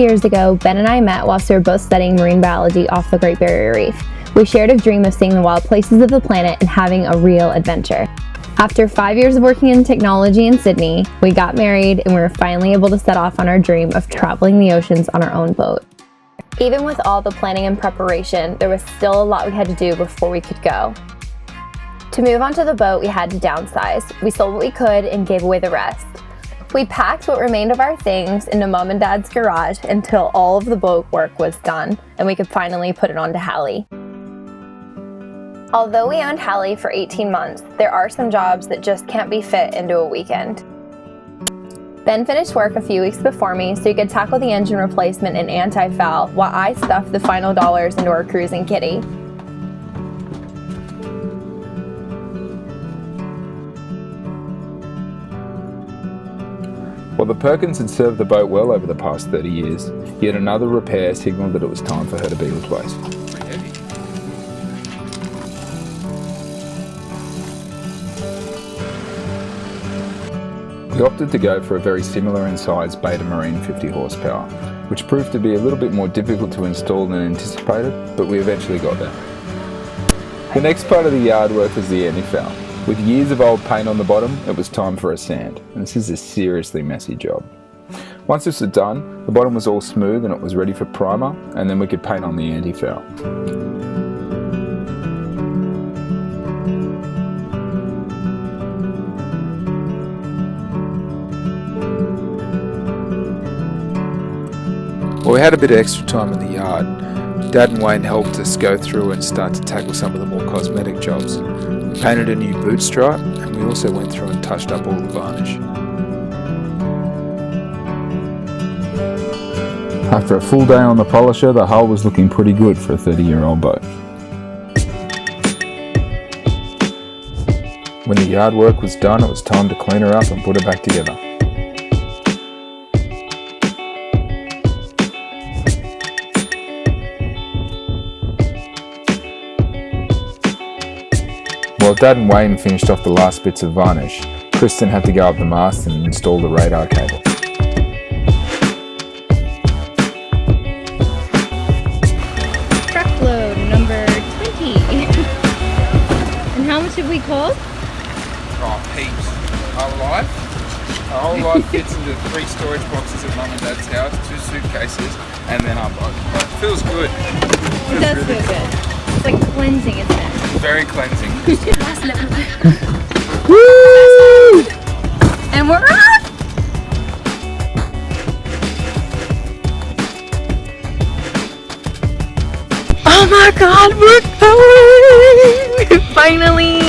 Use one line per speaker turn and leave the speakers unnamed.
years ago, Ben and I met whilst we were both studying marine biology off the Great Barrier Reef. We shared a dream of seeing the wild places of the planet and having a real adventure. After 5 years of working in technology in Sydney, we got married and we were finally able to set off on our dream of traveling the oceans on our own boat. Even with all the planning and preparation, there was still a lot we had to do before we could go. To move onto the boat, we had to downsize. We sold what we could and gave away the rest. We packed what remained of our things into Mom and Dad's garage until all of the boat work was done and we could finally put it onto Hallie. Although we owned Hallie for 18 months, there are some jobs that just can't be fit into a weekend. Ben finished work a few weeks before me so he could tackle the engine replacement and anti-foul while I stuffed the final dollars into our cruising kitty.
While the Perkins had served the boat well over the past 30 years, yet another repair signalled that it was time for her to be replaced. We opted to go for a very similar in size Beta Marine 50 horsepower, which proved to be a little bit more difficult to install than anticipated, but we eventually got there. The next part of the yard work was the anti-foul. With years of old paint on the bottom, it was time for a sand, and this is a seriously messy job. Once this was done, the bottom was all smooth and it was ready for primer, and then we could paint on the anti-foul. Well, we had a bit of extra time in the yard. Dad and Wayne helped us go through and start to tackle some of the more cosmetic jobs. We painted a new boot stripe and we also went through and touched up all the varnish. After a full day on the polisher, the hull was looking pretty good for a 30-year-old boat. When the yard work was done, it was time to clean her up and put her back together. While Dad and Wayne finished off the last bits of varnish, Kristen had to go up the mast and install the radar cable.
Truckload number 20. And how much have we called?
Oh, heaps. Our whole life fits into 3 storage boxes at Mum and Dad's house, 2 suitcases, and then our boat. It feels good.
It does feel good. It's like cleansing, isn't it?
Very cleansing.
Last level. Woo! And we're off! Oh my god, we're going! Finally!